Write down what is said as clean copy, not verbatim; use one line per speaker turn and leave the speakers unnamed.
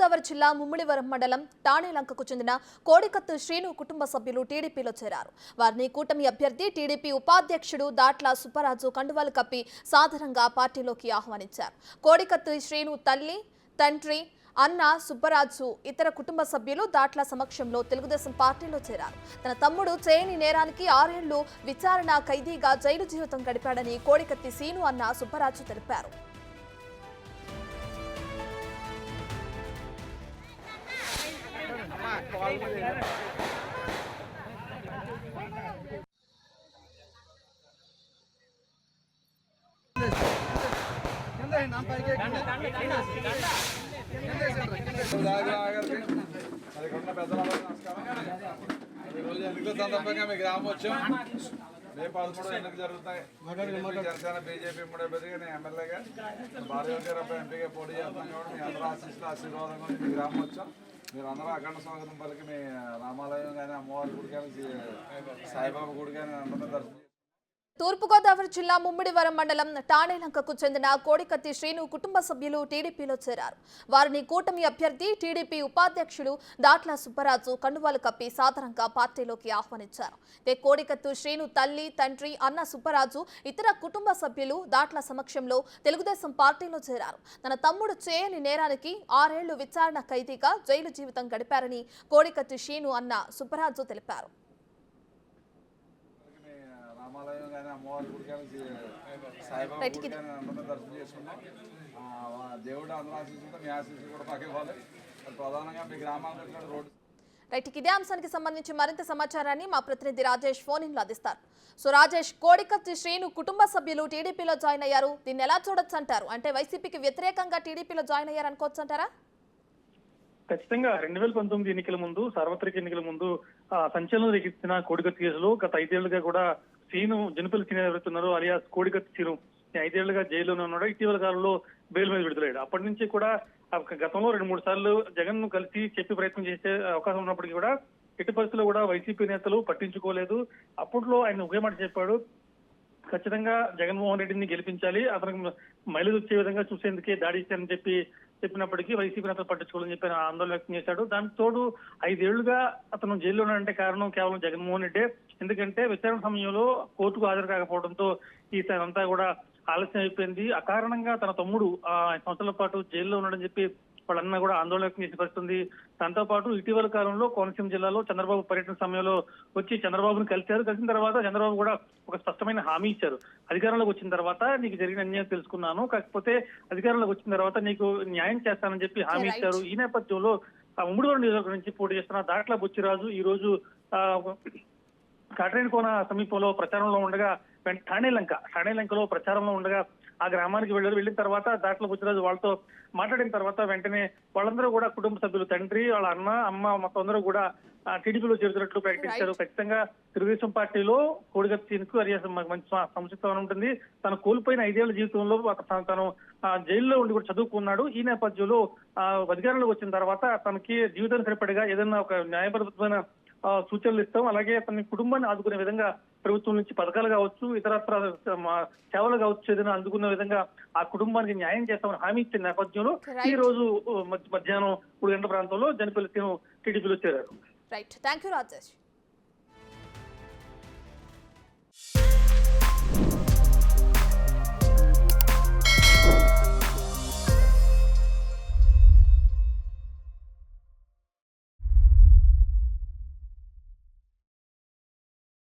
తూర్పుగోదావరి జిల్లా ముమ్మిడివరం మండలం టాణేలంకకు చెందిన కోడికత్తు శ్రీను కుటుంబ సభ్యులు టీడీపీలో చేరారు. వారిని కూటమి అభ్యర్థి టీడీపీ ఉపాధ్యక్షుడు దాట్ల సుబ్బరాజు కండువాలు కప్పి సాధారణంగా పార్టీలోకి ఆహ్వానించారు. కోడికత్తు శ్రీను తల్లి, తండ్రి అన్న సుబ్బరాజు ఇతర కుటుంబ సభ్యులు దాట్ల సమక్షంలో తెలుగుదేశం పార్టీలో చేరారు. తన తమ్ముడు చేయని నేరానికి 6 ఏళ్లు విచారణ ఖైదీగా జైలు జీవితం గడిపాడని కోడికత్తి శ్రీను అన్న సుబ్బరాజు తెలిపారు.
ఎన్నికల సందర్భంగా మీ గ్రామం వచ్చాం. మే 13 ఎన్నికలు జరుగుతాయి. జనసేన బీజేపీ మూడోపతిగా నేను ఎమ్మెల్యేగా భార్య గారు ఎంపీగా పోటీ చేస్తున్నాం కాబట్టి మీ అందరూ ఆశీర్వాదం మీ గ్రామం వచ్చాం. మీరు అందరూ అఖండ స్వాగతం పలికి మీ రామాలయం కానీ అమ్మవారి గుడి కానీ సాయిబాబా గుడి కానీ అందరూ దర్శనం.
తూర్పుగోదావరి జిల్లా ముమ్మిడివరం మండలం టాణేలంకకు చెందిన కోడికత్తి శ్రీను కుటుంబ సభ్యులు టీడీపీలో చేరారు. వారిని కూటమి అభ్యర్థి టీడీపీ ఉపాధ్యక్షుడు దాట్ల సుబ్బరాజు కండువాలు కప్పి సాధారణంగా పార్టీలోకి ఆహ్వానించారు. కోడికత్తు శ్రీను తల్లి, తండ్రి అన్న సుబ్బరాజు ఇతర కుటుంబ సభ్యులు దాట్ల సమక్షంలో తెలుగుదేశం పార్టీలో చేరారు. తన తమ్ముడు చేయని నేరానికి 6 ఏళ్లు విచారణ ఖైదీగా జైలు జీవితం గడిపారని కోడికత్తి శ్రీను అన్న సుబ్బరాజు తెలిపారు.
రామాలయం కానీ అమ్మవారి గుడి కానీ సాయిబాబా గుడి కానీ అందరూ దర్శనం చేసుకున్నాం. దేవుడు అందరూ ఆశీస్సులతో మీ ఆశీస్సులు కూడా మాకు ఇవ్వాలి. ప్రధానంగా మీ గ్రామాల్లో రోడ్డు
ఇదే అంశానికి సంబంధించి మరింత సమాచారాన్ని మా ప్రతినిధి రాజేష్ ఫోన్ ఇన్లో అందిస్తారు. సో రాజేష్, కోడికత్తి శ్రీను కుటుంబ సభ్యులు టీడీపీలో జాయిన్ అయ్యారు. దీన్ని ఎలా చూడొచ్చు అంటారు? అంటే వైసీపీకి వ్యతిరేకంగా టీడీపీలో జాయిన్ అయ్యారు అనుకోవచ్చు అంటారా?
ఖచ్చితంగా 2019 ఎన్నికల ముందు, సార్వత్రిక ఎన్నికల ముందు సంచలనం రేకెత్తిన కోడికత్తి కేసులో గత 5 ఏళ్లుగా కూడా శ్రీను జనపల్లి శ్రీను ఎవరుతున్నారో అలియాస్ కోడికత్తి శ్రీను 5 ఏళ్లుగా జైల్లోనే ఉన్నాడు. ఇటీవల కాలంలో బెయిల్ మీద విడుదలయ్యాడు. అప్పటి నుంచి కూడా గతంలో 2-3 సార్లు జగన్ ను కలిసి చెప్పే ప్రయత్నం చేసే అవకాశం ఉన్నప్పటికీ కూడా ఎట్టి పరిస్థితుల్లో కూడా వైసీపీ నేతలు పట్టించుకోలేదు. అప్పట్లో ఆయన ఒకే మాట చెప్పాడు, ఖచ్చితంగా జగన్మోహన్ రెడ్డిని గెలిపించాలి, అతనికి మైలేజ్ వచ్చే విధంగా చూసేందుకే దాడి ఇచ్చారని చెప్పినప్పటికీ వైసీపీ నేతలు పట్టించుకోవాలని చెప్పి ఆందోళన వ్యక్తం చేశాడు. దానికి తోడు 5 ఏళ్లుగా అతను జైల్లో ఉన్నాడంటే కారణం కేవలం జగన్మోహన్ రెడ్డే. ఎందుకంటే విచారణ సమయంలో కోర్టుకు హాజరు కాకపోవడంతో ఇతనంతా కూడా ఆలస్యం అయిపోయింది. అకారణంగా తన తమ్ముడు 5 సంవత్సరాల పాటు జైల్లో ఉన్నాడని చెప్పి వాళ్ళన్నా కూడా ఆందోళన వ్యక్తం చేసిన పరిస్థితుంది. దాంతో పాటు ఇటీవల కాలంలో కోనసీమ జిల్లాలో చంద్రబాబు పర్యటన సమయంలో వచ్చి చంద్రబాబును కలిశారు. కలిసిన తర్వాత చంద్రబాబు కూడా ఒక స్పష్టమైన హామీ ఇచ్చారు. అధికారంలోకి వచ్చిన తర్వాత నీకు జరిగిన అన్యాయం తెలుసుకున్నాను, కాకపోతే అధికారంలోకి వచ్చిన తర్వాత నీకు న్యాయం చేస్తానని చెప్పి హామీ ఇచ్చారు. ఈ నేపథ్యంలో ముమ్మిడివరం నియోజకవర్గం నుంచి పోటీ చేస్తున్న దాట్ల బుచ్చిరాజు ఈ రోజు కాట్రేనికోన సమీపంలో ప్రచారంలో ఉండగా టాణేలంకలో ప్రచారంలో ఉండగా ఆ గ్రామానికి వెళ్ళిన తర్వాత దాట్ల బుచ్చిరాజు వాళ్ళతో మాట్లాడిన తర్వాత వెంటనే వాళ్ళందరూ కూడా కుటుంబ సభ్యులు, తండ్రి, వాళ్ళ అన్న, అమ్మ మొత్తం అందరూ కూడా టీడీపీలో చేరుతున్నట్లు ప్రకటించారు. ఖచ్చితంగా తెలుగుదేశం పార్టీలో కోడికత్తికు మంచి సంసిద్ధం ఉంటుంది. తను కోల్పోయిన 5 ఏళ్ల జీవితంలో తను జైల్లో ఉండి కూడా చదువుకున్నాడు. ఈ నేపథ్యంలో అధికారంలోకి వచ్చిన తర్వాత తనకి జీవితానికి సరిపడిగా ఏదైనా ఒక న్యాయబద్ధమైన సూచనలు ఇస్తాం, అలాగే తన కుటుంబాన్ని ఆదుకునే విధంగా ప్రభుత్వం నుంచి పథకాలు కావచ్చు, ఇతరత్ర సేవలు కావచ్చు, ఏదైనా అందుకున్న విధంగా ఆ కుటుంబానికి న్యాయం చేస్తామని హామీ ఇచ్చిన నేపథ్యంలో ఈ రోజు మధ్యాహ్నం 3 గంటల ప్రాంతంలో జనపల్లి టీడీపీలో చేరారు.
Right, thank you Rajesh.